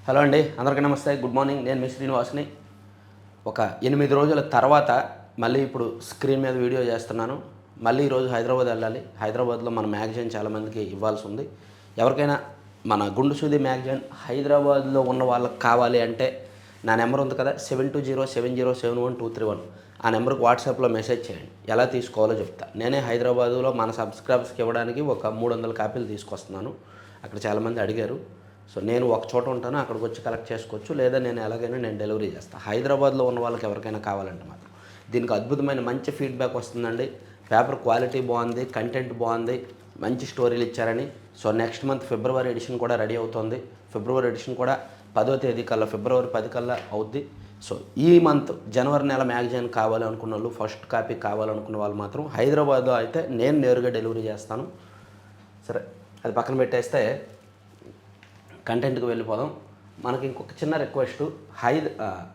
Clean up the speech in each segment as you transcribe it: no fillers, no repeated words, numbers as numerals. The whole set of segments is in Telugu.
హలో అండి, అందరికీ నమస్తే. Good morning. నేను మీ శ్రీనివాస్ని. ఒక 8 రోజుల తర్వాత మళ్ళీ ఇప్పుడు స్క్రీన్ మీద వీడియో చేస్తున్నాను. మళ్ళీ ఈరోజు హైదరాబాద్ వెళ్ళాలి. హైదరాబాద్లో మన మ్యాగజైన్ చాలామందికి ఇవ్వాల్సి ఉంది. ఎవరికైనా మన గుండు సూది మ్యాగజైన్ హైదరాబాద్లో ఉన్న వాళ్ళకి కావాలి అంటే నా నెంబర్ ఉంది కదా, 7207071231. ఆ నెంబర్కి వాట్సాప్లో మెసేజ్ చేయండి. ఎలా తీసుకోవాలో చెప్తా. నేనే హైదరాబాదులో మన సబ్స్క్రైబర్స్కి ఇవ్వడానికి ఒక 300 కాపీలు తీసుకొస్తున్నాను. అక్కడ చాలామంది అడిగారు. సో నేను ఒక చోట ఉంటాను, అక్కడికి వచ్చి కలెక్ట్ చేసుకోవచ్చు, లేదా నేను ఎలాగైనా డెలివరీ చేస్తాను. హైదరాబాద్లో ఉన్న వాళ్ళకి ఎవరికైనా కావాలంటే మాత్రం దీనికి అద్భుతమైన మంచి ఫీడ్బ్యాక్ వస్తుందండి. పేపర్ క్వాలిటీ బాగుంది, కంటెంట్ బాగుంది, మంచి స్టోరీలు ఇచ్చారని. సో నెక్స్ట్ మంత్ ఫిబ్రవరి ఎడిషన్ కూడా రెడీ అవుతుంది. ఫిబ్రవరి ఎడిషన్ కూడా 10వ తేదీ కల్లా, ఫిబ్రవరి 10 కల్లా అవుద్ది. సో ఈ మంత్ జనవరి నెల మ్యాగజైన్ కావాలనుకున్న వాళ్ళు, ఫస్ట్ కాపీ కావాలనుకున్న వాళ్ళు మాత్రం హైదరాబాద్లో అయితే నేను నేరుగా డెలివరీ చేస్తాను. సరే, అది పక్కన పెట్టేస్తే కంటెంట్కి వెళ్ళిపోదాం. మనకి ఇంకొక చిన్న రిక్వెస్ట్.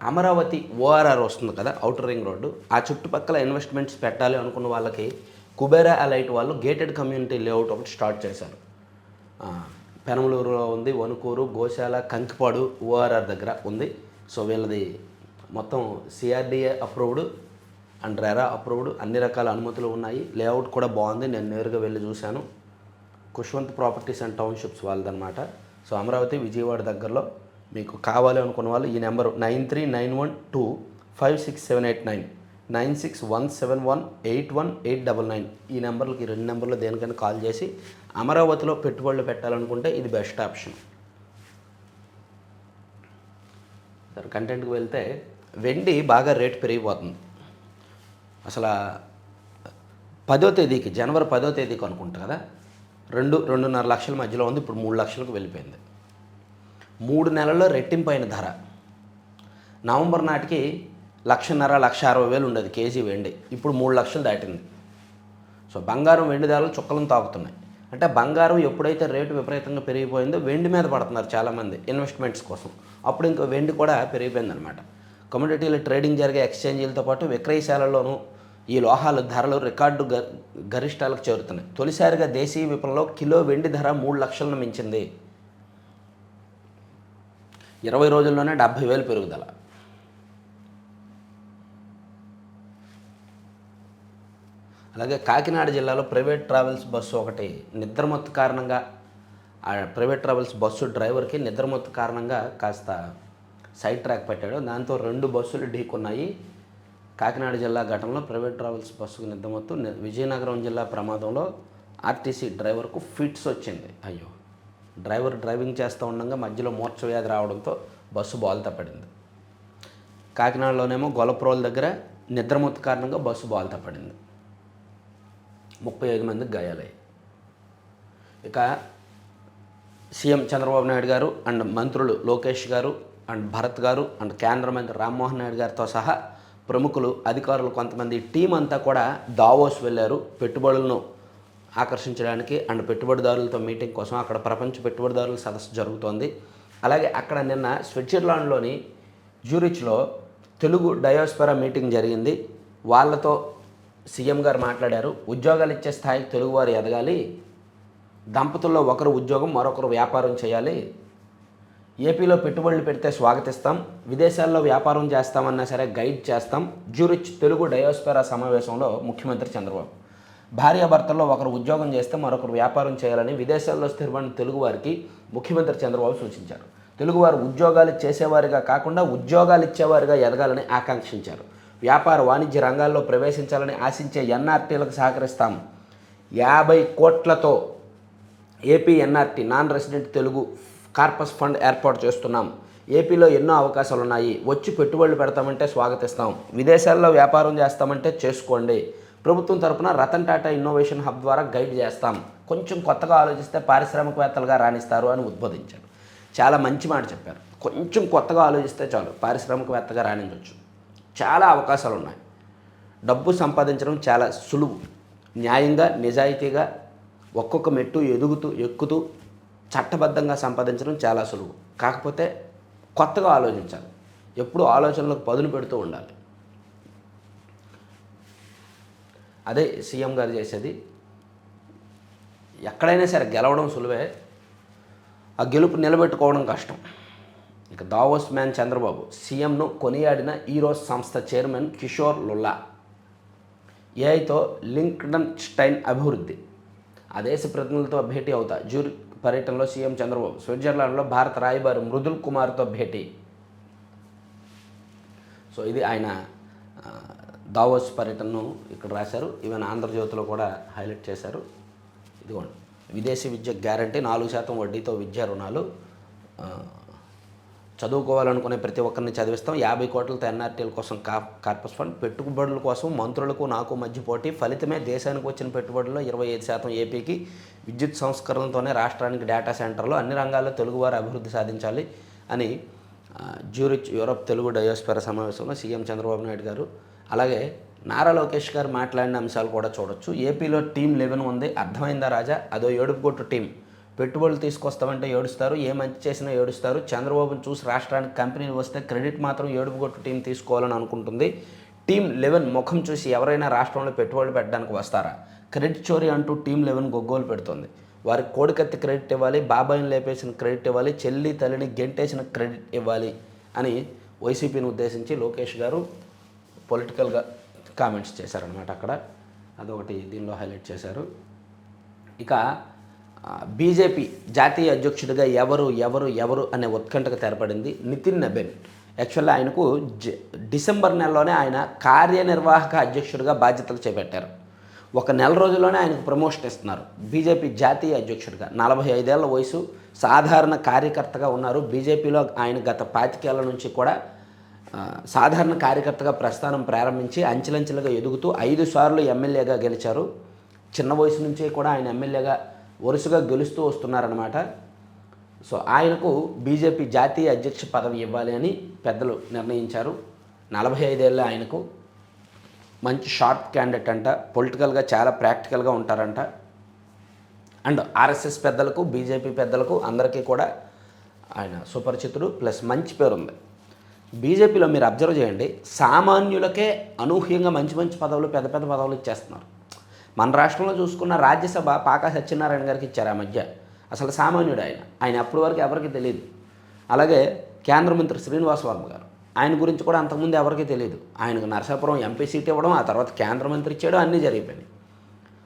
అమరావతి ఓఆర్ఆర్ వస్తుంది కదా, ఔటర్ రింగ్ రోడ్డు, ఆ చుట్టుపక్కల ఇన్వెస్ట్మెంట్స్ పెట్టాలి అనుకున్న వాళ్ళకి కుబేరా అలైట్ వాళ్ళు గేటెడ్ కమ్యూనిటీ లేఅవుట్ ఒకటి స్టార్ట్ చేశారు. పెనమలూరులో ఉంది, వణుకూరు, గోశాల, కంకిపాడు ఓఆర్ఆర్ దగ్గర ఉంది. సో వీళ్ళది మొత్తం CRDA approved and RERA approved, అన్ని రకాల అనుమతులు ఉన్నాయి. లేఅవుట్ కూడా బాగుంది, నేను నేరుగా వెళ్ళి చూశాను. ఖుష్వంత్ ప్రాపర్టీస్ అండ్ టౌన్షిప్స్ వాళ్ళదనమాట. సో అమరావతి, విజయవాడ దగ్గరలో మీకు కావాలి అనుకున్న వాళ్ళు ఈ నెంబరు 9391256789, 9617181899 ఈ నెంబర్లకి, 2 నెంబర్లు దేనికైనా కాల్ చేసి అమరావతిలో పెట్టుబడులు పెట్టాలనుకుంటే ఇది బెస్ట్ ఆప్షన్. సరే, కంటెంట్కి వెళ్తే వెండి బాగా రేటు పెరిగిపోతుంది. అసలు 10వ తేదీకి, జనవరి 10వ తేదీకి అనుకుంటా కదా, 2-2.5 లక్షల మధ్యలో ఉంది. ఇప్పుడు 3 లక్షలకు వెళ్ళిపోయింది. 3 నెలల్లో రెట్టింపైన ధర. నవంబర్ నాటికి 1,50,000 ఉండేది కేజీ వెండి, ఇప్పుడు 3 లక్షలు దాటింది. సో బంగారం, వెండి ధరలు చుక్కలను తాకుతున్నాయి. అంటే బంగారం ఎప్పుడైతే రేటు విపరీతంగా పెరిగిపోయిందో వెండి మీద పడుతున్నారు చాలామంది ఇన్వెస్ట్మెంట్స్ కోసం. అప్పుడు ఇంకా వెండి కూడా పెరిగిపోయిందనమాట. కమోడిటీల ట్రేడింగ్ జరిగే ఎక్స్చేంజీలతో పాటు విక్రయశాలల్లోనూ ఈ లోహాల ధరలు రికార్డు గరిష్టాలకు చేరుతున్నాయి. తొలిసారిగా దేశీయ విపణిలో కిలో వెండి ధర 3 లక్షలను మించింది. 20 రోజుల్లోనే 70,000 పెరుగుదల. అలాగే కాకినాడ జిల్లాలో ప్రైవేట్ ట్రావెల్స్ బస్సు ఒకటి నిద్రమత్తు కారణంగా, ఆ ప్రైవేట్ ట్రావెల్స్ బస్సు డ్రైవర్కి నిద్రమత్తు కారణంగా కాస్త సైడ్ ట్రాక్ పెట్టాడు. దాంతో 2 బస్సులు ఢీకొన్నాయి. కాకినాడ జిల్లా ఘటనలో ప్రైవేట్ ట్రావెల్స్ బస్సుకు నిద్రమత్తు. విజయనగరం జిల్లా ప్రమాదంలో ఆర్టీసీ డ్రైవర్కు ఫిట్స్ వచ్చింది. అయ్యో, డ్రైవర్ డ్రైవింగ్ చేస్తూ ఉండగా మధ్యలో మూర్ఛ వ్యాధి రావడంతో బస్సు బోల్తా పడింది. కాకినాడలోనేమో గొల్లప్రోల్ దగ్గర నిద్రమత్తు కారణంగా బస్సు బోల్తా పడింది. 35 మందికి గాయాలయ్యాయి. ఇక సీఎం చంద్రబాబు నాయుడు గారు అండ్ మంత్రులు లోకేష్ గారు అండ్ భరత్ గారు అండ్ కేంద్ర మంత్రి రామ్మోహన్ నాయుడు గారితో సహా ప్రముఖులు, అధికారులు కొంతమంది టీం అంతా కూడా దావోస్ వెళ్ళారు పెట్టుబడులను ఆకర్షించడానికి అండ్ పెట్టుబడిదారులతో మీటింగ్ కోసం. అక్కడ ప్రపంచ పెట్టుబడిదారుల సదస్సు జరుగుతోంది. అలాగే అక్కడ నిన్న స్విట్జర్లాండ్లోని జ్యూరిచ్లో తెలుగు డయాస్పోరా మీటింగ్ జరిగింది. వాళ్ళతో సీఎం గారు మాట్లాడారు. ఉద్యోగాలు ఇచ్చే స్థాయికి తెలుగువారు ఎదగాలి, దంపతుల్లో ఒకరు ఉద్యోగం మరొకరు వ్యాపారం చేయాలి, ఏపీలో పెట్టుబడులు పెడితే స్వాగతిస్తాం, విదేశాల్లో వ్యాపారం చేస్తామన్నా సరే గైడ్ చేస్తాం. జ్యూరిచ్ తెలుగు డయాస్పోరా సమావేశంలో ముఖ్యమంత్రి చంద్రబాబు భార్యాభర్తల్లో ఒకరు ఉద్యోగం చేస్తే మరొకరు వ్యాపారం చేయాలని విదేశాల్లో స్థిరపడిన తెలుగువారికి ముఖ్యమంత్రి చంద్రబాబు సూచించారు. తెలుగువారు ఉద్యోగాలు చేసేవారిగా కాకుండా ఉద్యోగాలు ఇచ్చేవారిగా ఎదగాలని ఆకాంక్షించారు. వ్యాపార, వాణిజ్య రంగాల్లో ప్రవేశించాలని ఆశించే ఎన్ఆర్టీలకు సహకరిస్తాం. 50 కోట్లతో AP NRT non resident Telugu corpus fund ఏర్పాటు చేస్తున్నాం. ఏపీలో ఎన్నో అవకాశాలు ఉన్నాయి, వచ్చి పెట్టుబడులు పెడతామంటే స్వాగతిస్తాం, విదేశాల్లో వ్యాపారం చేస్తామంటే చేసుకోండి. ప్రభుత్వం తరపున రతన్ టాటా ఇన్నోవేషన్ హబ్ ద్వారా గైడ్ చేస్తాం. కొంచెం కొత్తగా ఆలోచిస్తే పారిశ్రామికవేత్తలుగా రాణిస్తారు అని ఉద్బోధించారు. చాలా మంచి మాట చెప్పారు. కొంచెం కొత్తగా ఆలోచిస్తే చాలు, పారిశ్రామికవేత్తగా రాణించవచ్చు. చాలా అవకాశాలు ఉన్నాయి. డబ్బు సంపాదించడం చాలా సులువు. న్యాయంగా, నిజాయితీగా ఒక్కొక్క మెట్టు ఎక్కుతూ చట్టబద్ధంగా సంపాదించడం చాలా సులువు. కాకపోతే కొత్తగా ఆలోచించాలి. ఎప్పుడూ ఆలోచనలకు పదును పెడుతూ ఉండాలి. అదే సీఎం గారు చేసేది. ఎక్కడైనా సరే గెలవడం సులువే, ఆ గెలుపు నిలబెట్టుకోవడం కష్టం. ఇక దావోస్ మ్యాన్ చంద్రబాబు సీఎంను కొనియాడిన ఈరోస్ సంస్థ చైర్మన్ కిషోర్ లుల్లా. ఏఐతో లింక్డ్ఇన్ స్టైన్ అభివృద్ధి. ఆ దేశ ప్రతినిధులతో భేటీ అవుతా. జ్యూరిక్ పర్యటనలో సీఎం చంద్రబాబు. స్విట్జర్లాండ్లో భారత రాయబారి మృదుల్ కుమార్తో భేటీ. సో ఇది ఆయన దావోస్ పర్యటనను ఇక్కడ రాశారు. ఈవెన్ ఆంధ్రజ్యోతిలో కూడా హైలైట్ చేశారు. ఇదిగోండి, విదేశీ విద్య గ్యారంటీ 4% వడ్డీతో విద్యా రుణాలు. చదువుకోవాలనుకునే ప్రతి ఒక్కరిని చదివిస్తాం. 50 కోట్లతో ఎన్ఆర్టీల కోసం కార్పస్ ఫండ్. పెట్టుబడుల కోసం మంత్రులకు నాకు మధ్య పోటీ. ఫలితమే దేశానికి వచ్చిన పెట్టుబడుల్లో 25% ఏపీకి. విద్యుత్ సంస్కరణలతోనే రాష్ట్రానికి డేటా సెంటర్లు. అన్ని రంగాల్లో తెలుగువారు అభివృద్ధి సాధించాలి అని జ్యూరిచ్ యూరప్ తెలుగు డయోస్ఫెరా సమావేశంలో సీఎం చంద్రబాబు నాయుడు గారు, అలాగే నారా లోకేష్ గారు మాట్లాడిన అంశాలు కూడా చూడొచ్చు. ఏపీలో టీం 11 ఉంది, అర్థమైందా రాజా? అదో ఏడుపుగొట్టు టీం. పెట్టుబడులు తీసుకొస్తామంటే ఏడుస్తారు, ఏ మంచి చేసినా ఏడుస్తారు. చంద్రబాబును చూసి రాష్ట్రానికి కంపెనీలు వస్తే క్రెడిట్ మాత్రం ఏడుపుగొట్టు టీం తీసుకోవాలని అనుకుంటుంది. టీం 11 ముఖం చూసి ఎవరైనా రాష్ట్రంలో పెట్టుబడులు పెట్టడానికి వస్తారా? క్రెడిట్ చోరీ అంటూ టీం 11 గొగ్గోలు పెడుతుంది. వారికి కోడికత్తి క్రెడిట్ ఇవ్వాలి, బాబాయిని లేపేసిన క్రెడిట్ ఇవ్వాలి, చెల్లి తల్లిని గెంటేసిన క్రెడిట్ ఇవ్వాలి అని వైసీపీని ఉద్దేశించి లోకేష్ గారు పొలిటికల్గా కామెంట్స్ చేశారనమాట. అక్కడ అదొకటి దీనిలో హైలైట్ చేశారు. ఇక బీజేపీ జాతీయ అధ్యక్షుడిగా ఎవరు అనే ఉత్కంఠకు తెరపడింది. నితిన్ నబీన్. యాక్చువల్గా ఆయనకు డిసెంబర్ నెలలోనే ఆయన కార్యనిర్వాహక అధ్యక్షుడిగా బాధ్యతలు చేపట్టారు. ఒక నెల రోజుల్లోనే ఆయనకు ప్రమోషన్ ఇస్తున్నారు. బీజేపీ జాతీయ అధ్యక్షుడిగా 45 ఏళ్ల వయసు, సాధారణ కార్యకర్తగా ఉన్నారు. బీజేపీలో ఆయన గత 25 ఏళ్ల నుంచి కూడా సాధారణ కార్యకర్తగా ప్రస్థానం ప్రారంభించి అంచెలంచెలుగా ఎదుగుతూ 5 సార్లు ఎమ్మెల్యేగా గెలిచారు. చిన్న వయసు నుంచే కూడా ఆయన ఎమ్మెల్యేగా వరుసగా గెలుస్తూ వస్తున్నారన్నమాట. సో ఆయనకు బీజేపీ జాతీయ అధ్యక్ష పదవి ఇవ్వాలి అని పెద్దలు నిర్ణయించారు. 45 ఏళ్ళ ఆయనకు మంచి షార్ప్ క్యాండిడేట్ అంట, పొలిటికల్గా చాలా ప్రాక్టికల్గా ఉంటారంట. అండ్ ఆర్ఎస్ఎస్ పెద్దలకు, బీజేపీ పెద్దలకు అందరికీ కూడా ఆయన సుపరిచితుడు, ప్లస్ మంచి పేరుంది. బీజేపీలో మీరు అబ్జర్వ్ చేయండి, సామాన్యులకే అనూహ్యంగా మంచి పదవులు, పెద్ద పదవులు ఇచ్చేస్తున్నారు. మన రాష్ట్రంలో చూసుకున్న రాజ్యసభ పాకా సత్యనారాయణ గారికి ఇచ్చారు ఆ మధ్య. అసలు సామాన్యుడు ఆయన అప్పటి వరకు ఎవరికి తెలియదు. అలాగే కేంద్ర మంత్రి శ్రీనివాస్ వర్మ గారు, ఆయన గురించి కూడా అంతకుముందు ఎవరికీ తెలియదు. ఆయనకు నరసాపురం ఎంపీ సీట్ ఇవ్వడం, ఆ తర్వాత కేంద్ర మంత్రి ఇచ్చేయడం అన్నీ జరిగిపోయినాయి.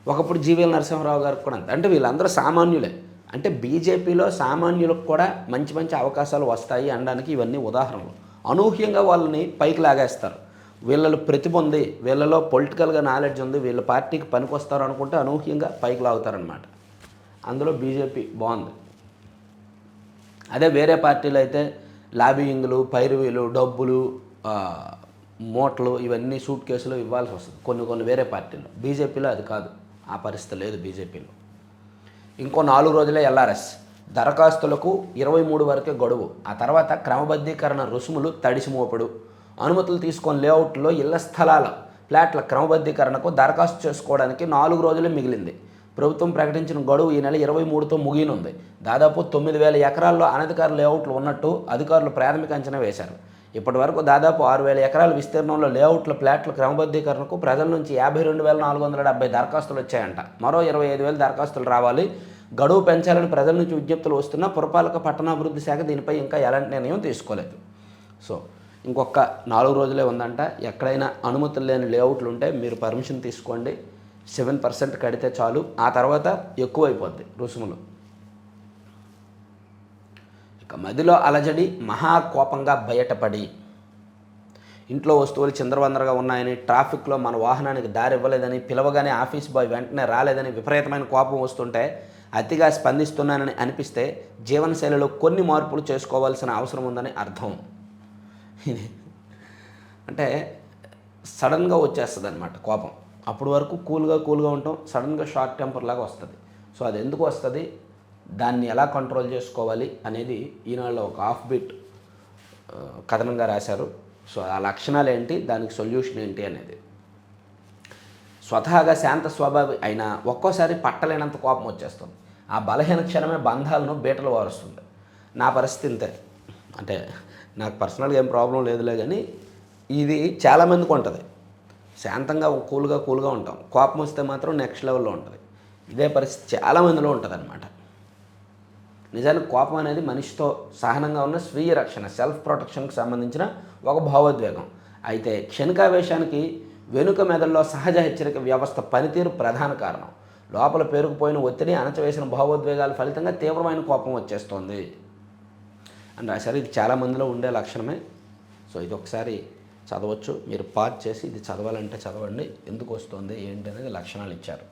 ఒకప్పుడు జీవీఎల్ నరసింహారావు గారికి కూడా అంటే వీళ్ళందరూ సామాన్యులే. అంటే బీజేపీలో సామాన్యులకు కూడా మంచి అవకాశాలు వస్తాయి అనడానికి ఇవన్నీ ఉదాహరణలు. అనూహ్యంగా వాళ్ళని పైకి లాగేస్తారు. వీళ్ళలో ప్రతిభ ఉంది, వీళ్ళలో పొలిటికల్గా నాలెడ్జ్ ఉంది, వీళ్ళ పార్టీకి పనికొస్తారు అనుకుంటే అనూహ్యంగా పైకి లాగుతారనమాట. అందులో బీజేపీ బాగుంది. అదే వేరే పార్టీలు అయితే లాబియింగ్లు, పైరువీలు, డబ్బులు, మూటలు, ఇవన్నీ సూట్ కేసులు ఇవ్వాల్సి వస్తుంది కొన్ని వేరే పార్టీల్లో. బీజేపీలో అది కాదు, ఆ పరిస్థితి లేదు బీజేపీలో. ఇంకో 4 రోజులే ఎల్ఆర్ఎస్ దరఖాస్తులకు 23 వరకే గడువు. ఆ తర్వాత క్రమబద్ధీకరణ రుసుములు తడిసి మోపడు. అనుమతులు తీసుకొని లేఅవుట్లో ఇళ్ల స్థలాల ఫ్లాట్ల క్రమబద్ధీకరణకు దరఖాస్తు చేసుకోవడానికి 4 రోజులే మిగిలింది. ప్రభుత్వం ప్రకటించిన గడువు ఈ నెల 23తో ముగియనుంది. దాదాపు 9,000 ఎకరాల్లో అనధికార లేఅవుట్లు ఉన్నట్టు అధికారులు ప్రాథమిక అంచనా వేశారు. ఇప్పటి వరకు దాదాపు 6,000 ఎకరాల విస్తీర్ణంలో లేఅవుట్ల ఫ్లాట్ల క్రమబద్ధీకరణకు ప్రజల నుంచి 52,470 దరఖాస్తులు వచ్చాయంట. మరో 25,000 దరఖాస్తులు రావాలి. గడువు పెంచాలని ప్రజల నుంచి విజ్ఞప్తులు వస్తున్నా పురపాలక పట్టణాభివృద్ధి శాఖ దీనిపై ఇంకా ఎలాంటి నిర్ణయం తీసుకోలేదు. సో ఇంకొక 4 రోజులే ఉందంట. ఎక్కడైనా అనుమతులు లేని లేఅవుట్లు ఉంటే మీరు పర్మిషన్ తీసుకోండి, 7% కడితే చాలు, ఆ తర్వాత ఎక్కువైపోద్ది రుసుములు. ఇక మదిలో అలజడి, మహాకోపంగా బయటపడి ఇంట్లో వస్తువులు చిందరవందరగా ఉన్నాయని, ట్రాఫిక్లో మన వాహనానికి దారి ఇవ్వలేదని, పిలవగానే ఆఫీస్ బాయ్ వెంటనే రాలేదని విపరీతమైన కోపం వస్తుంటే అతిగా స్పందిస్తున్నానని అనిపిస్తే జీవనశైలిలో కొన్ని మార్పులు చేసుకోవాల్సిన అవసరం ఉందని అర్థం. అంటే సడన్గా వచ్చేస్తుంది అనమాట కోపం. అప్పటి వరకు కూల్గా ఉంటాం, సడన్గా షార్ట్ టెంపర్ లాగా వస్తుంది. సో అది ఎందుకు వస్తుంది, దాన్ని ఎలా కంట్రోల్ చేసుకోవాలి అనేది ఈనాడులో ఒక హాఫ్ బీట్ కథనంగా రాశారు. సో ఆ లక్షణాలు ఏంటి, దానికి సొల్యూషన్ ఏంటి అనేది. స్వతహాగా శాంత స్వభావి అయినా ఒక్కోసారి పట్టలేనంత కోపం వచ్చేస్తుంది. ఆ బలహీన క్షణమే బంధాలను బీటలు వారుస్తుంది. నా పరిస్థితి ఇంతే. అంటే నాకు పర్సనల్గా ఏం ప్రాబ్లం లేదులే, కానీ ఇది చాలామందికి ఉంటుంది. శాంతంగా కూల్గా ఉంటాం, కోపం వస్తే మాత్రం నెక్స్ట్ లెవెల్లో ఉంటుంది. ఇదే పరిస్థితి చాలామందిలో ఉంటుంది అనమాట. నిజానికి కోపం అనేది మనిషితో సహనంగా ఉన్న స్వీయ రక్షణ, సెల్ఫ్ ప్రొటెక్షన్కి సంబంధించిన ఒక భావోద్వేగం. అయితే క్షణికావేశానికి వెనుక మెదడులో సహజ హెచ్చరిక వ్యవస్థ పనితీరు ప్రధాన కారణం. లోపల పేరుకుపోయిన ఒత్తిడి, అణచివేసిన భావోద్వేగాల ఫలితంగా తీవ్రమైన కోపం వచ్చేస్తుంది అని రాశారు. ఇది చాలామందిలో ఉండే లక్షణమే. సో ఇది ఒకసారి చదవచ్చు, మీరు పాజ్ చేసి ఇది చదవాలంటే చదవండి, ఎందుకు వస్తుంది ఏంటి అనేది లక్షణాలు ఇచ్చారు.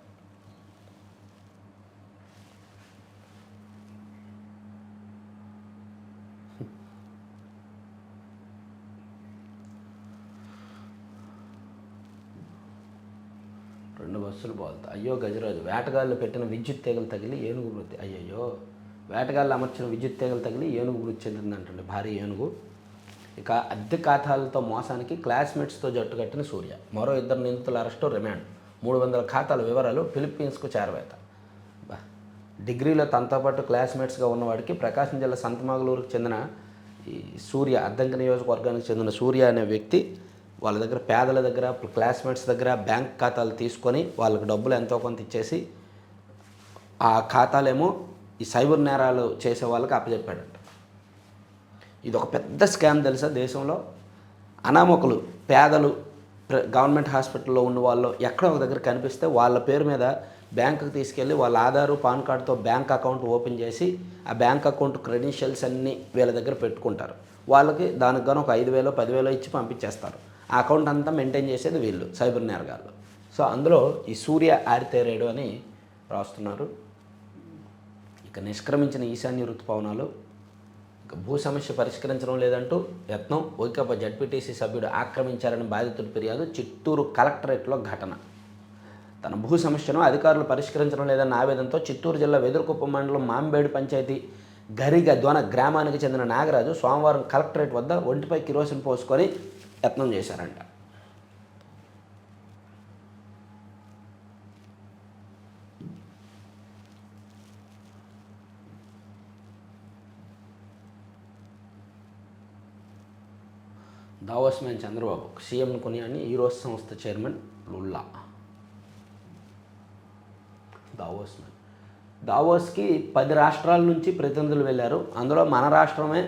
రెండు బస్సులు బోల్తా. అయ్యో గజరాజు, వేటగాళ్ళు పెట్టిన విద్యుత్ తీగలు తగిలి ఏనుగు మృతి. అయ్యయ్యో, వేటగాళ్ళు అమర్చిన విద్యుత్ తీగలు తగిలి ఏనుగు మృతి చెందిందంటండి, భారీ ఏనుగు. ఇక అద్దె ఖాతాలతో మోసానికి క్లాస్మేట్స్తో జట్టు కట్టిన సూర్య. మరో 2 నిందితుల అరెస్టు, రిమాండ్. 300 ఖాతాల వివరాలు ఫిలిప్పీన్స్కు చేరవేత. డిగ్రీలో తనతో పాటు క్లాస్మేట్స్గా ఉన్నవాడికి ప్రకాశం జిల్లా సంతమాగులూరుకు చెందిన ఈ సూర్య, అద్దంకి నియోజకవర్గానికి చెందిన సూర్య అనే వ్యక్తి వాళ్ళ దగ్గర, పేదల దగ్గర, క్లాస్మేట్స్ దగ్గర బ్యాంక్ ఖాతాలు తీసుకొని వాళ్ళకి డబ్బులు ఎంతో కొంత ఇచ్చేసి ఆ ఖాతాలేమో ఈ సైబర్ నేరాలు చేసే వాళ్ళకి అప్పచెప్పాడంట. ఇది ఒక పెద్ద స్కామ్ తెలుసా దేశంలో. అనామకులు, పేదలు, గవర్నమెంట్ హాస్పిటల్లో ఉన్న వాళ్ళు ఎక్కడో ఒక దగ్గర కనిపిస్తే వాళ్ళ పేరు మీద బ్యాంకుకి తీసుకెళ్ళి వాళ్ళ ఆధారు, పాన్ కార్డుతో బ్యాంక్ అకౌంట్ ఓపెన్ చేసి ఆ బ్యాంక్ అకౌంట్ క్రెడెన్షియల్స్ అన్నీ వీళ్ళ దగ్గర పెట్టుకుంటారు. వాళ్ళకి దానికి గాను ఒక 5,000 10,000 ఇచ్చి పంపించేస్తారు. ఆ అకౌంట్ అంతా మెయింటైన్ చేసేది వీళ్ళు, సైబర్ నేరగాళ్ళు. సో అందులో ఈ సూర్య ఆరితేరేడు అని రాస్తున్నారు. ఇక నిష్క్రమించిన ఈశాన్య ఋతుపవనాలు. ఇక భూ సమస్య పరిష్కరించడం లేదంటూ యత్నం. వైకాపా జడ్పీటీసీ సభ్యుడు ఆక్రమించారని బాధితుడి ఫిర్యాదు. చిత్తూరు కలెక్టరేట్లో ఘటన. తన భూ సమస్యను అధికారులు పరిష్కరించడం లేదన్న ఆవేదనతో చిత్తూరు జిల్లా వెదురుకుప్ప మండలం మాంబేడు పంచాయతీ గరిగద్వాన గ్రామానికి చెందిన నాగరాజు సోమవారం కలెక్టరేట్ వద్ద ఒంటిపై కిరోసిన్ పోసుకొని యత్నం చేశారంట. దావోస్ మ్యాన్ చంద్రబాబు సీఎంను కొనియాడని ఈరోజు సంస్థ చైర్మన్ లుల్లా. దావోస్కి 10 రాష్ట్రాల నుంచి ప్రతినిధులు వెళ్ళారు. అందులో మన రాష్ట్రమే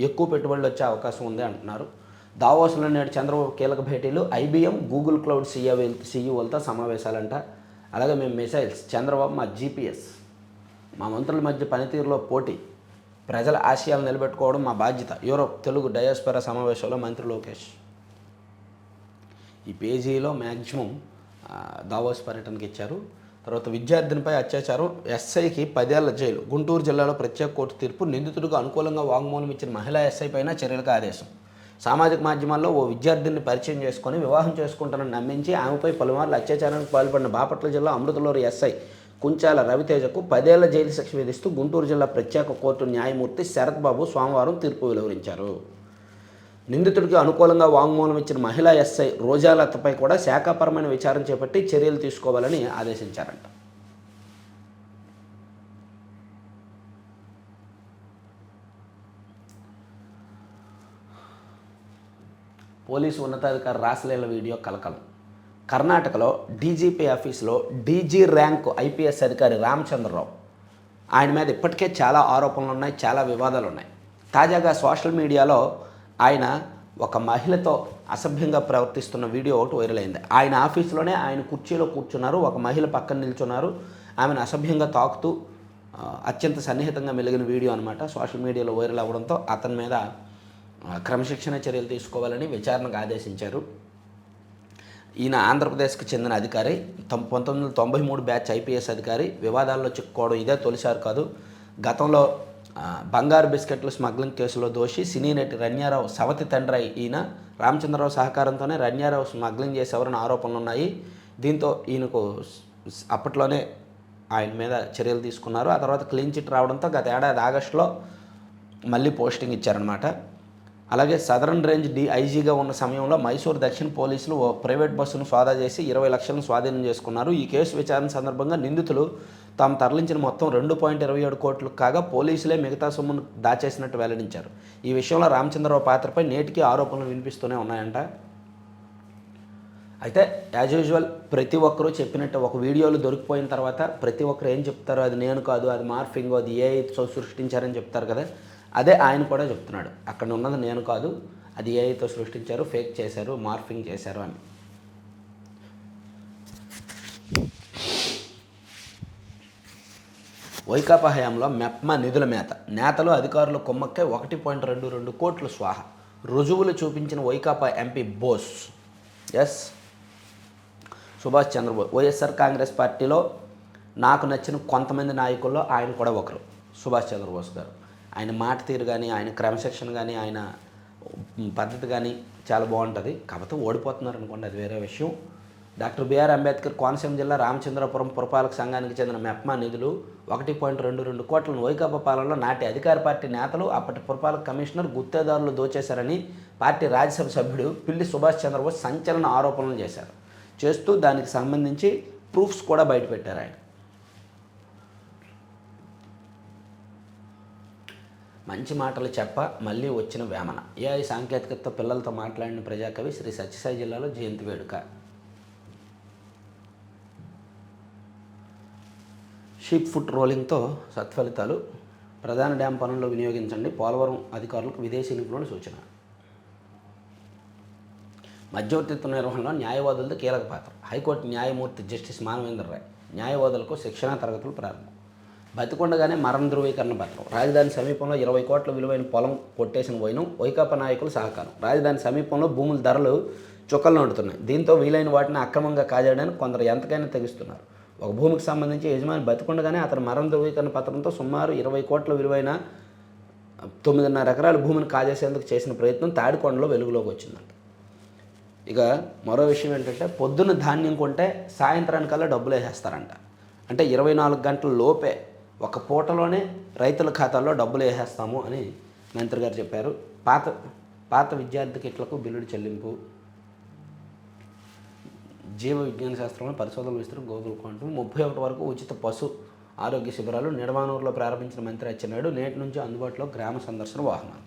ఎక్కువ పెట్టుబడులు వచ్చే అవకాశం ఉంది అంటున్నారు. దావోస్లో నేడు చంద్రబాబు కీలక భేటీలు. ఐబీఎం, గూగుల్ క్లౌడ్ సీఈఓలతో సమావేశాలంట. అలాగే మేము మిసైల్స్, చంద్రబాబు మా జీపీఎస్, మా మంత్రుల మధ్య పనితీరులో పోటీ, ప్రజల ఆశయాలు నిలబెట్టుకోవడం మా బాధ్యత. యూరోప్ తెలుగు డయాస్పొరా సమావేశంలో మంత్రి లోకేష్. ఈ పేజీలో మ్యాక్సిమం దావోస్ పర్యటనకి ఇచ్చారు. తర్వాత విద్యార్థినిపై అత్యాచారం, ఎస్ఐకి 10 ఏళ్ల జైలు. గుంటూరు జిల్లాలో ప్రత్యేక కోర్టు తీర్పు. నిందితుడికి అనుకూలంగా వాంగ్మూలం ఇచ్చిన మహిళా ఎస్ఐ పైన చర్యలకు ఆదేశం. సామాజిక మాధ్యమాల్లో ఓ విద్యార్థిని పరిచయం చేసుకొని వివాహం చేసుకుంటానని నమ్మించి ఆమెపై పలుమార్లు అత్యాచారానికి పాల్పడిన బాపట్ల జిల్లా అమృతలూరు ఎస్ఐ కుంచాల రవితేజకు 10 ఏళ్ల జైలు శిక్ష విధిస్తూ గుంటూరు జిల్లా ప్రత్యేక కోర్టు న్యాయమూర్తి శరత్ బాబు సోమవారం తీర్పు వెలువరించారు. నిందితుడికి అనుకూలంగా వాంగ్మూలం ఇచ్చిన మహిళా ఎస్ఐ రోజాలతపై కూడా శాఖాపరమైన విచారణ చేపట్టి చర్యలు తీసుకోవాలని ఆదేశించారంట. పోలీసు ఉన్నతాధికారి రాసలీల వీడియో కలకలం. కర్ణాటకలో డీజీపీ ఆఫీసులో డీజీ ర్యాంకు ఐపీఎస్ అధికారి రామచంద్రరావు, ఆయన మీద ఇప్పటికే చాలా ఆరోపణలు ఉన్నాయి, చాలా వివాదాలు ఉన్నాయి. తాజాగా సోషల్ మీడియాలో ఆయన ఒక మహిళతో అసభ్యంగా ప్రవర్తిస్తున్న వీడియో ఒకటి వైరల్ అయింది. ఆయన ఆఫీసులోనే ఆయన కుర్చీలో కూర్చున్నారు, ఒక మహిళ పక్కన నిల్చున్నారు, ఆమెను అసభ్యంగా తాకుతూ అత్యంత సన్నిహితంగా మెలిగిన వీడియో అనమాట. సోషల్ మీడియాలో వైరల్ అవ్వడంతో అతని మీద క్రమశిక్షణ చర్యలు తీసుకోవాలని విచారణకు ఆదేశించారు. ఈయన ఆంధ్రప్రదేశ్కి చెందిన అధికారి, 1993 బ్యాచ్ ఐపీఎస్ అధికారి. వివాదాల్లో చిక్కుకోవడం ఇదే తొలిసారి కాదు. గతంలో బంగారు బిస్కెట్లు స్మగ్లింగ్ కేసులో దోషి సినీ నటి రన్యారావు సవతి తండ్రి ఈయన. రామచంద్రరావు సహకారంతోనే రన్యారావు స్మగ్లింగ్ చేసేవారని ఆరోపణలు ఉన్నాయి. దీంతో ఈయనకు అప్పట్లోనే ఆయన మీద చర్యలు తీసుకున్నారు. ఆ తర్వాత క్లీన్ చిట్ రావడంతో గత ఏడాది ఆగస్టులో మళ్ళీ పోస్టింగ్ ఇచ్చారనమాట. అలాగే సదరన్ రేంజ్ ఐజీగా ఉన్న సమయంలో మైసూర్ దక్షిణ పోలీసులు ఓ ప్రైవేట్ బస్సును సోదా చేసి 20 లక్షలను స్వాధీనం చేసుకున్నారు. ఈ కేసు విచారణ సందర్భంగా నిందితులు తాము తరలించిన మొత్తం 2.27 కోట్లు కాగా పోలీసులే మిగతా సొమ్మును దాచేసినట్టు వెల్లడించారు. ఈ విషయంలో రామచంద్రరావు పాత్రపై నేటికి ఆరోపణలు వినిపిస్తూనే ఉన్నాయంట. అయితే యాజ్ యూజువల్ ప్రతి ఒక్కరూ చెప్పినట్టు ఒక వీడియోలు దొరికిపోయిన తర్వాత ప్రతి ఒక్కరు ఏం చెప్తారో అది నేను కాదు, అది మార్ఫింగ్, అది ఏఐతో సృష్టించారని చెప్తారు కదా. అదే ఆయన కూడా చెప్తున్నాడు, అక్కడ ఉన్నది నేను కాదు, అది ఏఐతో సృష్టించారు, ఫేక్ చేశారు, మార్ఫింగ్ చేశారు అని. వైకాపా హయాంలో మెప్మా నిధుల మేత, నేతలు అధికారులు కుమ్మక్కే 1.22 కోట్లు స్వాహ, రుజువులు చూపించిన వైకాపా ఎంపీ బోస్. ఎస్, సుభాష్ చంద్రబోస్. వైఎస్ఆర్ కాంగ్రెస్ పార్టీలో నాకు నచ్చిన కొంతమంది నాయకుల్లో ఆయన కూడా ఒకరు, సుభాష్ చంద్రబోస్ గారు. ఆయన మాట తీరు కానీ, ఆయన క్రమశిక్షణ కానీ, ఆయన పద్ధతి కానీ చాలా బాగుంటుంది. కాకపోతే ఓడిపోతున్నారు అనుకోండి, అది వేరే విషయం. డాక్టర్ బిఆర్ అంబేద్కర్ కోనసీమ జిల్లా రామచంద్రపురం పురపాలక సంఘానికి చెందిన మెప్మా నిధులు 1.22 కోట్లను వైకాపా పాలనలో నాటి అధికార పార్టీ నేతలు, అప్పటి పురపాలక కమిషనర్, గుత్తేదారులు దోచేశారని పార్టీ రాజ్యసభ సభ్యుడు పిల్లి సుభాష్ చంద్రబోస్ సంచలన ఆరోపణలు చేస్తూ దానికి సంబంధించి ప్రూఫ్స్ కూడా బయటపెట్టారు ఆయన. మంచి మాటలు చెప్ప మళ్ళీ వచ్చిన వేమన. ఏఐ సాంకేతికతతో పిల్లలతో మాట్లాడిన ప్రజాకవి శ్రీ సత్యసాయి జిల్లాలో జయంతి వేడుక. షీప్ ఫుట్ రోలింగ్తో సత్ఫలితాలు, ప్రధాన డ్యాం పనుల్లో వినియోగించండి, పోలవరం అధికారులకు విదేశీ నిపుణుల సూచన. మధ్యవర్తిత్వ నిర్వహణలో న్యాయవాదులతో కీలక పాత్ర, హైకోర్టు న్యాయమూర్తి జస్టిస్ మానవేంద్ర రాయ్. న్యాయవాదులకు శిక్షణా తరగతులు ప్రారంభం. బతికొండగానే మరణ ధృవీకరణ పత్రం. రాజధాని సమీపంలో 20 కోట్ల విలువైన పొలం కొట్టేసిన వైనం, వైకాపా నాయకులు సహకారం. రాజధాని సమీపంలో భూముల ధరలు చుక్కలు నడుతున్నాయి. దీంతో వీలైన వాటిని అక్రమంగా కాజేయడానికి కొందరు ఎంతకైనా తెగిస్తున్నారు. ఒక భూమికి సంబంధించి యజమాని బతికొండగానే అతని మరణ ధృవీకరణ పత్రంతో సుమారు 20 కోట్ల విలువైన 9.5 ఎకరాల భూమిని కాజేసేందుకు చేసిన ప్రయత్నం తాడికొండలో వెలుగులోకి వచ్చిందంట. ఇక మరో విషయం ఏంటంటే, పొద్దున్న ధాన్యం కొంటే సాయంత్రానికల్లా డబ్బులు వేసేస్తారంట. అంటే 24 గంటల లోపే ఒక పూటలోనే రైతుల ఖాతాల్లో డబ్బులు వేసేస్తాము అని మంత్రి గారు చెప్పారు. పాత విద్యార్థి కిట్లకు బిల్లుడు చెల్లింపు. జీవ విజ్ఞాన శాస్త్రంలో పరిశోధనలు విస్తరణ గోగుల్ క్వాంటమ్. 31 వరకు ఉచిత పశు ఆరోగ్య శిబిరాలు నిడమానూరులో ప్రారంభించిన మంత్రి అచ్చెన్నాయుడు. నేటి నుంచి అందుబాటులో గ్రామ సందర్శన వాహనాలు.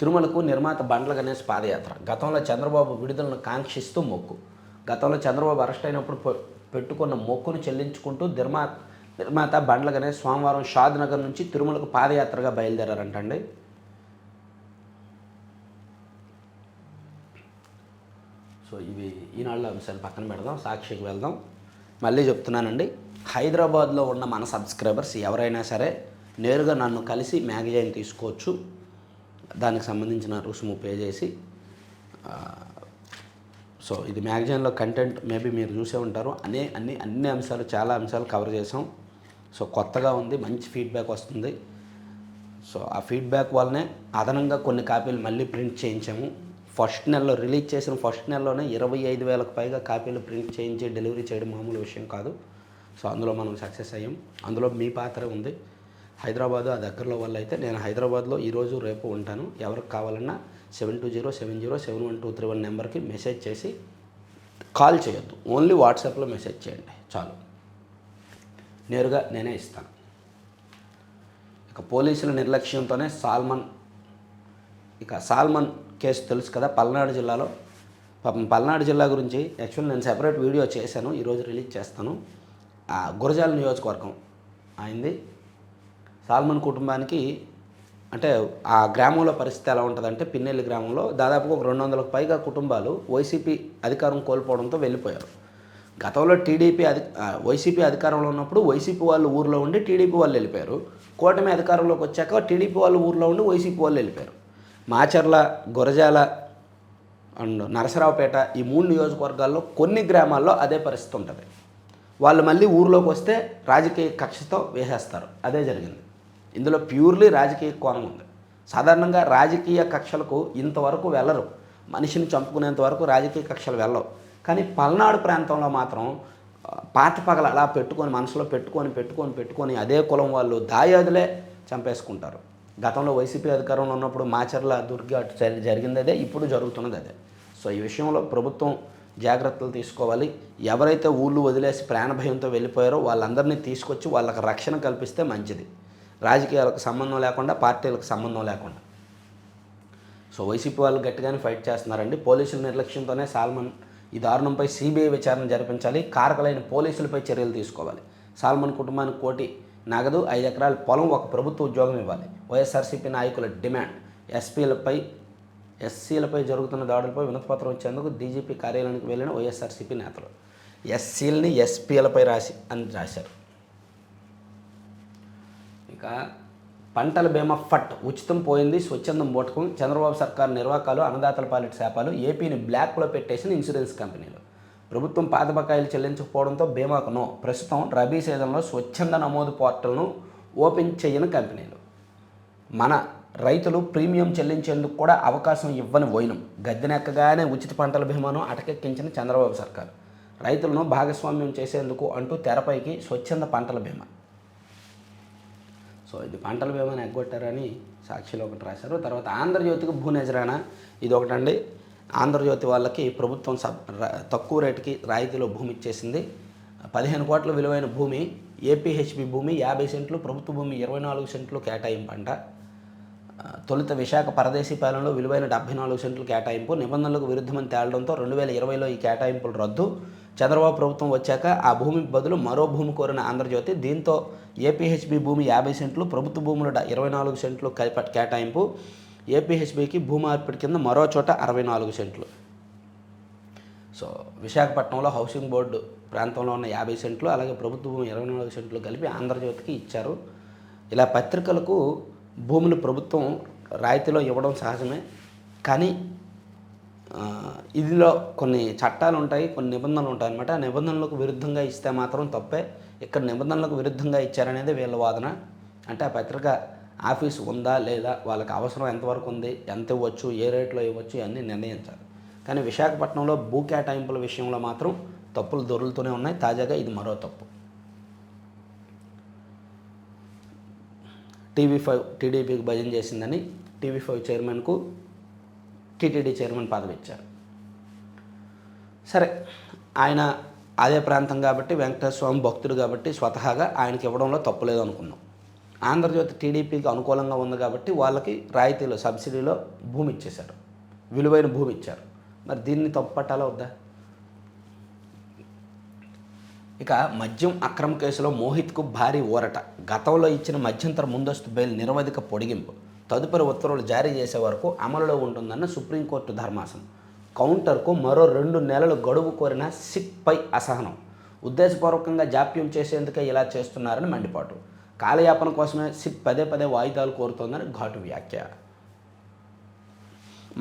తిరుమలకు నిర్మాత బండ్ల గణేష్ పాదయాత్ర. గతంలో చంద్రబాబు విడుదలను కాంక్షిస్తూ మొక్కు. గతంలో చంద్రబాబు అరెస్ట్ అయినప్పుడు పెట్టుకున్న మొక్కును చెల్లించుకుంటూ నిర్మాత బండ్ల గణేష్ సోమవారం షాద్ నగర్ నుంచి తిరుమలకు పాదయాత్రగా బయలుదేరారంటండి. సో ఇవి ఈనాళ్ళ అంశాలు పక్కన పెడదాం, సాక్షికి వెళ్దాం. మళ్ళీ చెప్తున్నానండి, హైదరాబాద్లో ఉన్న మన సబ్స్క్రైబర్స్ ఎవరైనా సరే నేరుగా నన్ను కలిసి మ్యాగజైన్ తీసుకోవచ్చు. దానికి సంబంధించిన రుసుము పే చేసి. సో ఇది మ్యాగజైన్లో కంటెంట్ మేబీ మీరు చూసే ఉంటారు. అన్ని అంశాలు, చాలా అంశాలు కవర్ చేసాం. సో కొత్తగా ఉంది, మంచి ఫీడ్బ్యాక్ వస్తుంది. సో ఆ ఫీడ్బ్యాక్ వల్లనే అదనంగా కొన్ని కాపీలు మళ్ళీ ప్రింట్ చేయించాము. ఫస్ట్ నెలలో రిలీజ్ చేసిన ఫస్ట్ నెలలోనే 25,000కు పైగా కాపీలు ప్రింట్ చేయించి డెలివరీ చేయడం మామూలు విషయం కాదు. సో అందులో మనం సక్సెస్ అయ్యాం. అందులో మీ పాత్ర ఉంది. హైదరాబాదు ఆ దగ్గరలో వల్ల అయితే నేను హైదరాబాద్లో ఈరోజు రేపు ఉంటాను. ఎవరికి కావాలన్నా 7207071231 నెంబర్కి మెసేజ్ చేసి కాల్ చేయొద్దు, ఓన్లీ వాట్సాప్లో మెసేజ్ చేయండి చాలు, నేరుగా నేనే ఇస్తాను. ఇక పోలీసుల నిర్లక్ష్యంతోనే సాల్మన్ కేసు తెలుసు కదా, పల్నాడు జిల్లాలో. పల్నాడు జిల్లా గురించి యాక్చువల్లీ నేను సెపరేట్ వీడియో చేశాను, ఈరోజు రిలీజ్ చేస్తాను. గురజాల నియోజకవర్గం అయింది. సాల్మన్ కుటుంబానికి అంటే ఆ గ్రామంలో పరిస్థితి ఎలా ఉంటుందంటే, పిన్నెల్లి గ్రామంలో దాదాపుగా ఒక 200కు పైగా కుటుంబాలు వైసీపీ అధికారం కోల్పోవడంతో వెళ్ళిపోయారు. గతంలో వైసీపీ అధికారంలో ఉన్నప్పుడు వైసీపీ వాళ్ళు ఊర్లో ఉండి టీడీపీ వాళ్ళు వెళ్ళిపోయారు. కూటమి అధికారంలోకి వచ్చాక టీడీపీ వాళ్ళు ఊర్లో ఉండి వైసీపీ వాళ్ళు వెళ్ళిపోయారు. మాచర్ల, గురజాల అండ్ నరసరావుపేట ఈ 3 నియోజకవర్గాల్లో కొన్ని గ్రామాల్లో అదే పరిస్థితి ఉంటుంది. వాళ్ళు మళ్ళీ ఊర్లోకి వస్తే రాజకీయ కక్షతో వేసేస్తారు. అదే జరిగింది. ఇందులో ప్యూర్లీ రాజకీయ కోణం ఉంది. సాధారణంగా రాజకీయ కక్షలకు ఇంతవరకు వెళ్ళరు, మనిషిని చంపుకునేంత వరకు రాజకీయ కక్షలు వెళ్ళవు. కానీ పల్నాడు ప్రాంతంలో మాత్రం పగల అలా పెట్టుకొని మనసులో పెట్టుకొని అదే కులం వాళ్ళు దాయాదులే చంపేసుకుంటారు. గతంలో వైసీపీ అధికారంలో ఉన్నప్పుడు మాచర్ల దుర్గి అటు జరిగింది అదే, ఇప్పుడు జరుగుతున్నది అదే. సో ఈ విషయంలో ప్రభుత్వం జాగ్రత్తలు తీసుకోవాలి. ఎవరైతే ఊళ్ళు వదిలేసి ప్రాణభయంతో వెళ్ళిపోయారో వాళ్ళందరినీ తీసుకొచ్చి వాళ్ళకి రక్షణ కల్పిస్తే మంచిది. రాజకీయాలకు సంబంధం లేకుండా, పార్టీలకు సంబంధం లేకుండా. సో వైసీపీ వాళ్ళు గట్టిగానే ఫైట్ చేస్తున్నారండి. పోలీసుల నిర్లక్ష్యంతోనే సాల్మన్ ఈ దారుణంపై సిబిఐ విచారణ జరిపించాలి, కారకులైన పోలీసులపై చర్యలు తీసుకోవాలి. సాల్మన్ కుటుంబానికి 1 కోటి నగదు, 5 ఎకరాల పొలం, ఒక ప్రభుత్వ ఉద్యోగం ఇవ్వాలి. వైఎస్ఆర్సీపీ నాయకుల డిమాండ్. ఎస్సీలపై జరుగుతున్న దాడులపై వినతిపత్రం ఇచ్చేందుకు డీజీపీ కార్యాలయానికి వెళ్ళిన వైఎస్ఆర్సీపీ నేతలు ఎస్సీలని ఎస్పీలపై రాశారు. ఇక పంటల బీమా ఫట్ ఉచితం పోయింది, స్వచ్ఛందం బోటకం. చంద్రబాబు సర్కారు నిర్వాకాలు, అన్నదాతల పాలిటి శాపాలు. ఏపీని బ్లాక్లో పెట్టేసిన ఇన్సూరెన్స్ కంపెనీలు. ప్రభుత్వం పాత బకాయిలు చెల్లించకపోవడంతో బీమాకు నో. ప్రస్తుతం రబీ సీజన్లో స్వచ్ఛంద నమోదు పోర్టల్ను ఓపెన్ చేయని కంపెనీలు. మన రైతులు ప్రీమియం చెల్లించేందుకు కూడా అవకాశం ఇవ్వని వైనం. గద్దెనెక్కగానే ఉచిత పంటల బీమాను అటకెక్కించిన చంద్రబాబు సర్కారు. రైతులను భాగస్వామ్యం చేసేందుకు అంటూ తెరపైకి స్వచ్ఛంద పంటల బీమా. సో ఇది పంటల బీమాని ఎగ్గొట్టారని సాక్షిలో ఒకటి రాశారు. తర్వాత ఆంధ్రజ్యోతికి భూ నజరానా, ఇది ఒకటండి. ఆంధ్రజ్యోతి వాళ్ళకి ప్రభుత్వం తక్కువ రేటుకి రాయితీలో భూమి ఇచ్చేసింది. 15 కోట్ల విలువైన భూమి, ఏపీహెచ్బి భూమి 50 సెంట్లు, ప్రభుత్వ భూమి 24 సెంట్లు కేటాయింపంట. తొలుత విశాఖ పరదేశీ పాలనలో విలువైన 74 సెంట్లు కేటాయింపు నిబంధనలకు విరుద్ధమని తేలడంతో 2020లో ఈ కేటాయింపులు రద్దు. చంద్రబాబు ప్రభుత్వం వచ్చాక ఆ భూమి బదులు మరో భూమి కోరిన ఆంధ్రజ్యోతి. దీంతో ఏపీహెచ్బి భూమి 50 సెంట్లు, ప్రభుత్వ భూములు 24 సెంట్లు కేటాయింపు. ఏపీహెచ్బికి భూ మార్పిడి కింద మరో చోట 64 సెంట్లు. సో విశాఖపట్నంలో హౌసింగ్ బోర్డు ప్రాంతంలో ఉన్న 50 సెంట్లు, అలాగే ప్రభుత్వ భూమి 24 సెంట్లు కలిపి ఆంధ్రజ్యోతికి ఇచ్చారు. ఇలా పత్రికలకు భూములు ప్రభుత్వం రాయితీలో ఇవ్వడం సహజమే, కానీ ఇదిలో కొన్ని చట్టాలు ఉంటాయి, కొన్ని నిబంధనలు ఉంటాయి అన్నమాట. ఆ నిబంధనలకు విరుద్ధంగా ఇస్తే మాత్రం తప్పే. ఇక్కడ నిబంధనలకు విరుద్ధంగా ఇచ్చారనేది వీళ్ళ వాదన. అంటే ఆ పత్రిక ఆఫీసు ఉందా లేదా, వాళ్ళకి అవసరం ఎంతవరకు ఉంది, ఎంత ఇవ్వచ్చు, ఏ రేట్లో ఇవ్వచ్చు, ఇవన్నీ నిర్ణయించాలి. కానీ విశాఖపట్నంలో భూ కేటాయింపుల విషయంలో మాత్రం తప్పులు దొరుకుతూనే ఉన్నాయి. తాజాగా ఇది మరో తప్పు. టీవీ5 టీడీపీకి భజన చేసిందని టీవీ5 చైర్మన్కు టీటీడీ చైర్మన్ పదవి ఇచ్చారు. సరే, ఆయన అదే ప్రాంతం కాబట్టి, వెంకటేశ్వర స్వామి భక్తుడు కాబట్టి స్వతహాగా ఆయనకి ఇవ్వడంలో తప్పు లేదు అనుకున్నాం. ఆంధ్రజ్యోతి టీడీపీకి అనుకూలంగా ఉంది కాబట్టి వాళ్ళకి రాయితీలో సబ్సిడీలో భూమి ఇచ్చేశారు, విలువైన భూమి ఇచ్చారు. మరి దీన్ని తప్పు పట్టాలా వద్దా? ఇక మద్యం అక్రమ కేసులో మోహిత్కు భారీ ఊరట. గతంలో ఇచ్చిన మధ్యంతర ముందస్తు బెయిల్ నిరవధిక పొడిగింపు. తదుపరి ఉత్తర్వులు జారీ చేసే వరకు అమలులో ఉంటుందన్న సుప్రీంకోర్టు ధర్మాసనం. కౌంటర్కు మరో 2 నెలలు గడువు కోరిన సిట్పై అసహనం. ఉద్దేశపూర్వకంగా జాప్యం చేసేందుకే ఇలా చేస్తున్నారని మండిపాటు. కాలయాపన కోసమే సిట్ పదే వాయిదాలు కోరుతోందని ఘాటు వ్యాఖ్య.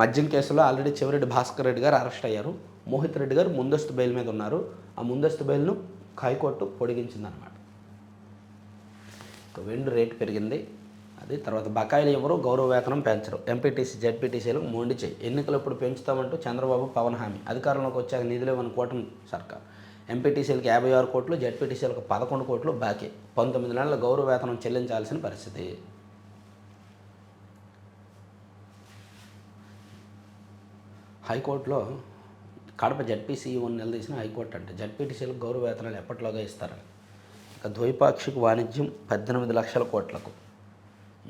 మద్యం కేసులో ఆల్రెడీ చెవిరెడ్డి భాస్కర్ రెడ్డి గారు అరెస్ట్ అయ్యారు. మోహిత్ రెడ్డి గారు ముందస్తు బెయిల్ మీద ఉన్నారు. ఆ ముందస్తు బెయిల్ను హైకోర్టు పొడిగించిందనమాట. వెండి రేటు పెరిగింది, అది తర్వాత బకాయిలు ఎవరు, గౌరవ వేతనం పెంచరు. ఎంపీటీసీ జెడ్పీటీసీలకు మొండి చేయి. ఎన్నికలు ఎప్పుడు పెంచుతామంటూ చంద్రబాబు పవన్ హామీ. అధికారంలోకి వచ్చాక నిధులు ఇవ్వని కూటమి సర్కార్. ఎంపీటీసీలకు 56 కోట్లు, జెడ్పీటీసీలకు 11 కోట్లు బాకీ. 19 నెలల గౌరవ వేతనం చెల్లించాల్సిన పరిస్థితి. హైకోర్టులో కడప జెడ్పీసీఈ నిలదీసిన హైకోర్టు అంటే జెడ్పీటీసీలకు గౌరవ వేతనాలు ఎప్పటిలోగా ఇస్తారని. ఇక ద్వైపాక్షిక వాణిజ్యం 18 లక్షల కోట్లకు.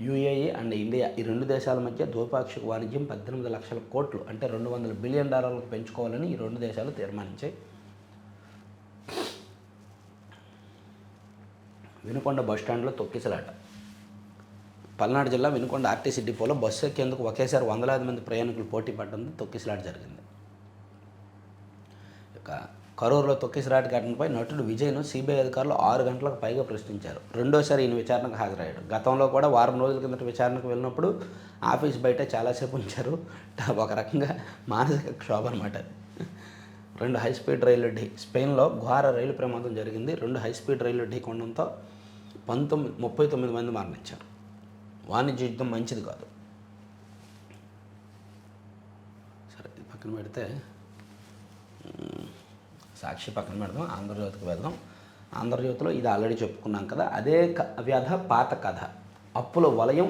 యూఏఈ అండ్ ఇండియా, ఈ 2 దేశాల మధ్య ద్వైపాక్షిక వాణిజ్యం 18 లక్షల కోట్లు అంటే $200 బిలియన్ పెంచుకోవాలని ఈ 2 దేశాలు తీర్మానించాయి. వినుకొండ బస్టాండ్లో తొక్కిసలాట. పల్నాడు జిల్లా వినుకొండ ఆర్టీసీ డిపోలో బస్సు ఎక్కేందుకు ఒకేసారి వందలాది మంది ప్రయాణికులు పోటీ పడడంతో తొక్కిసలాట జరిగింది. ఇక కరూరులో తొక్కిసలాట ఘటనపై నటుడు విజయ్ను సిబిఐ అధికారులు 6 గంటలకు పైగా ప్రశ్నించారు. రెండోసారి ఈయన విచారణకు హాజరయ్యాడు. గతంలో కూడా వారం రోజుల కిందట విచారణకు వెళ్ళినప్పుడు ఆఫీస్ బయట చాలాసేపు ఉంచారు. ఒక రకంగా మానసిక క్షోభ అనమాట. 2 హైస్పీడ్ రైళ్లు స్పెయిన్లో ఘోర రైలు ప్రమాదం జరిగింది. 2 హైస్పీడ్ రైళ్లు ఢీకొనడంతో 39 మంది మరణించారు. వాణిజ్య యుద్ధం మంచిది కాదు. సరే, ఇది పక్కన పెడితే సాక్షి పక్కన పెడదాం, ఆంధ్రజ్యోతికి వెళ్దాం. ఆంధ్రజ్యోతిలో ఇది ఆల్రెడీ చెప్పుకున్నాం కదా, అదే వ్యధ పాత కథ. అప్పుల వలయం,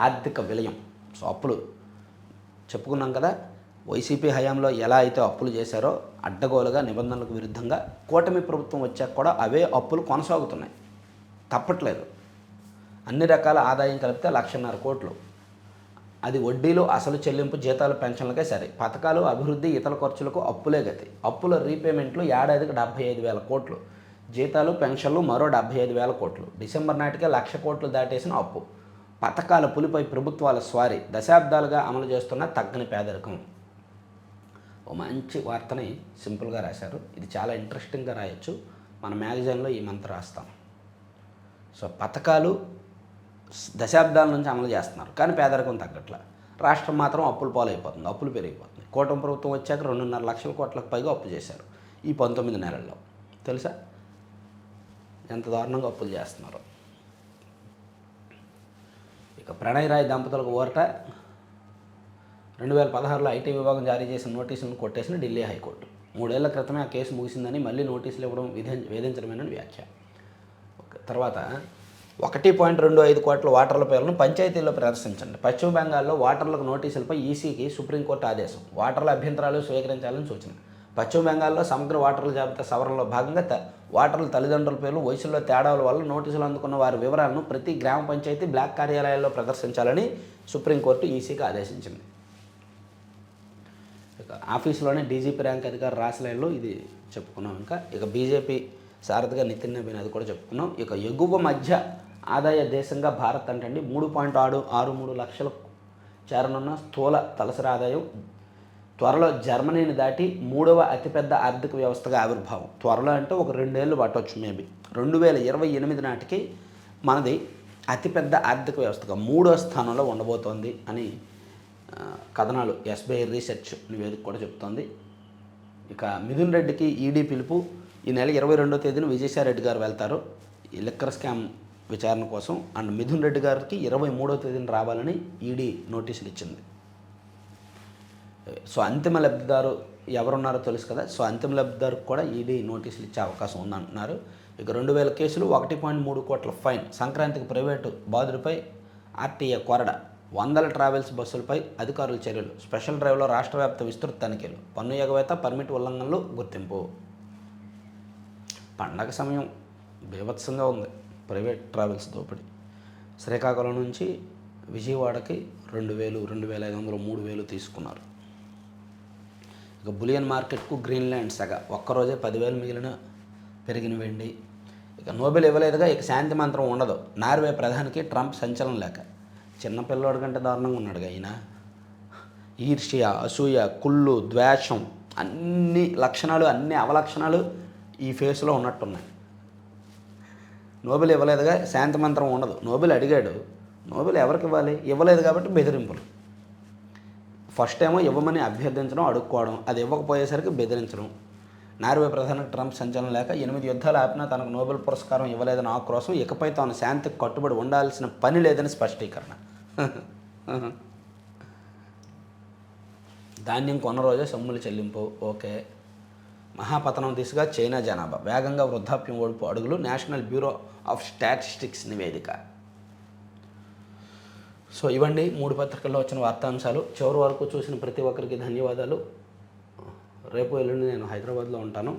ఆర్థిక విలయం. సో అప్పులు చెప్పుకున్నాం కదా, వైసీపీ హయాంలో ఎలా అయితే అప్పులు చేశారో అడ్డగోలుగా నిబంధనలకు విరుద్ధంగా, కూటమి ప్రభుత్వం వచ్చాక కూడా అవే అప్పులు కొనసాగుతున్నాయి, తప్పట్లేదు. అన్ని రకాల ఆదాయం కలిపితే 1,50,000 కోట్లు. అది వడ్డీలు అసలు చెల్లింపు జీతాలు పెన్షన్లకే సరే. పథకాలు అభివృద్ధి ఇతర ఖర్చులకు అప్పులే గతి. అప్పుల రీపేమెంట్లు ఏడాదికి 75,000 కోట్లు. జీతాలు పెన్షన్లు మరో 75,000 కోట్లు. డిసెంబర్ నాటికే 1,00,000 కోట్లు దాటేసిన అప్పు. పథకాల పులిపై ప్రభుత్వాల స్వారీ. దశాబ్దాలుగా అమలు చేస్తున్న తగ్గని పేదరికం. ఓ మంచి వార్తని సింపుల్గా రాశారు. ఇది చాలా ఇంట్రెస్టింగ్గా రాయొచ్చు. మన మ్యాగజైన్లో ఈ మంత్ రాస్తాం. సో పథకాలు దశాబ్దాల నుంచి అమలు చేస్తున్నారు, కానీ పేదరికం తగ్గట్ల. రాష్ట్రం మాత్రం అప్పుల పాలైపోతుంది, అప్పులు పెరిగిపోతుంది. కూటమి ప్రభుత్వం వచ్చాక 2.5 లక్షల కోట్లకు పైగా అప్పు చేశారు ఈ 19 నెలల్లో. తెలుసా ఎంత దారుణంగా అప్పులు చేస్తున్నారు. ఇక ప్రణయ్ రాయ్ దంపతులకు ఊరట. 2016లో ఐటీ విభాగం జారీ చేసిన నోటీసులను కొట్టేసిన ఢిల్లీ హైకోర్టు. 3 ఏళ్ల క్రితమే ఆ కేసు ముగిసిందని మళ్ళీ నోటీసులు ఇవ్వడం వేధించడమేనని వ్యాఖ్య. తర్వాత 1.25 కోట్ల వాటర్ల పేర్లను పంచాయతీల్లో ప్రదర్శించండి. పశ్చిమ బెంగాల్లో వాటర్లకు నోటీసులపై ఈసీకి సుప్రీంకోర్టు ఆదేశం. వాటర్ల అభ్యంతరాలు స్వీకరించాలని సూచన. పశ్చిమ బెంగాల్లో సమగ్ర వాటర్ల జాబితా సవరణలో భాగంగా వాటర్ల తల్లిదండ్రుల పేర్లు, వయసుల్లో తేడాల వల్ల నోటీసులు అందుకున్న వారి వివరాలను ప్రతి గ్రామ పంచాయతీ బ్లాక్ కార్యాలయాల్లో ప్రదర్శించాలని సుప్రీంకోర్టు ఈసీకి ఆదేశించింది. ఇక ఆఫీసులోనే డీజీపీ ర్యాంక్ అధికారి రాసలైన్లో ఇది చెప్పుకున్నాం. ఇక బీజేపీ సారథిగా నితిన్ నబీన్, అది కూడా చెప్పుకున్నాం. ఇక ఎగువ మధ్య ఆదాయ దేశంగా భారత్ అంటండి 3.63 లక్షలకు చేరనున్న స్థూల తలసరి ఆదాయం. త్వరలో జర్మనీని దాటి 3వ అతిపెద్ద ఆర్థిక వ్యవస్థగా ఆవిర్భావం. త్వరలో అంటే ఒక 2 ఏళ్ళు పట్టవచ్చు మేబీ. 2028 నాటికి మనది అతిపెద్ద ఆర్థిక వ్యవస్థగా 3వ స్థానంలో ఉండబోతోంది అని కథనాలు ఎస్బీఐ రీసెర్చ్ నివేదిక కూడా చెప్తోంది. ఇక మిథున్ రెడ్డికి ఈడీ పిలుపు. ఈ నెల 22వ తేదీన విజయసాయిరెడ్డి గారు వెళ్తారు ఈ లిక్కర్ స్కామ్ విచారణ కోసం. అండ్ మిథున్ రెడ్డి గారికి 23వ తేదీన రావాలని ఈడీ నోటీసులు ఇచ్చింది. సో అంతిమ లబ్ధిదారు ఎవరున్నారో తెలుసు కదా. సో అంతిమ లబ్ధిదారుకు కూడా ఈడీ నోటీసులు ఇచ్చే అవకాశం ఉందంటున్నారు. ఇక 2000 కేసులు, 1.3 కోట్ల ఫైన్. సంక్రాంతికి ప్రైవేటు బాధుడిపై ఆర్టీఏ కొరడ. 100 ట్రావెల్స్ బస్సులపై అధికారుల చర్యలు. స్పెషల్ డ్రైవ్లో రాష్ట్ర వ్యాప్త విస్తృత తనిఖీలు. పన్ను ఎగవేత, పర్మిట్ ఉల్లంఘనలు గుర్తింపు. పండగ సమయం బీభత్సంగా ఉంది ప్రైవేట్ ట్రావెల్స్ దోపిడీ. శ్రీకాకుళం నుంచి విజయవాడకి 2,000, 2,500, 3,000 తీసుకున్నారు. ఇక బులియన్ మార్కెట్కు గ్రీన్లాండ్ సగ. ఒక్కరోజే 10,000 మిగిలిన పెరిగిన వెండి. ఇక నోబెల్ ఇవ్వలేదుగా, ఇక శాంతి మంత్రం ఉండదు. నార్వే ప్రధానికి ట్రంప్ సంచలనం లేక. చిన్నపిల్లోడి కంటే దారుణంగా ఉన్నాడుగా ఈయన. ఈర్ష్య, అసూయ, కుళ్ళు, ద్వేషం, అన్ని లక్షణాలు, అన్ని అవలక్షణాలు ఈ ఫేస్లో ఉన్నట్టున్నాయి. నోబెల్ ఇవ్వలేదుగా, శాంతి మంత్రం ఉండదు. నోబెల్ అడిగాడు, నోబెల్ ఎవరికి ఇవ్వాలి? ఇవ్వలేదు కాబట్టి బెదిరింపులు. ఫస్ట్ ఏమో ఇవ్వమని అభ్యర్థించడం, అడుక్కోవడం, అది ఇవ్వకపోయేసరికి బెదిరించడం. నార్వే ప్రధాని ట్రంప్ సంచలనం లేక 8 యుద్ధాలు ఆపినా తనకు నోబెల్ పురస్కారం ఇవ్వలేదని ఆక్రోశం. ఇకపై తాను శాంతికి కట్టుబడి ఉండాల్సిన పని లేదని స్పష్టీకరణ. ధాన్యం కొన్న రోజే సొమ్ములు చెల్లింపు. ఓకే. మహాపతనం దిశగా చైనా జనాభా. వేగంగా వృద్ధాప్యం ఓడుపు అడుగులు. నేషనల్ బ్యూరో ఆఫ్ స్టాటిస్టిక్స్ నివేదిక. సో ఇవ్వండి 3 పత్రికల్లో వచ్చిన వార్తాంశాలు. చివరి వరకు చూసిన ప్రతి ఒక్కరికి ధన్యవాదాలు. రేపు ఎల్లుండి నేను హైదరాబాద్లో ఉంటాను.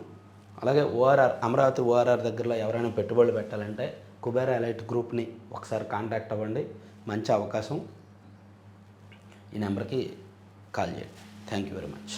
అలాగే ఓఆర్ఆర్, అమరావతి ఓఆర్ఆర్ దగ్గరలో ఎవరైనా పెట్టుబడులు పెట్టాలంటే కుబేరా ఎలైట్ గ్రూప్ని ఒకసారి కాంటాక్ట్ అవ్వండి. మంచి అవకాశం. ఈ నెంబర్కి కాల్ చేయండి. Thank you very much.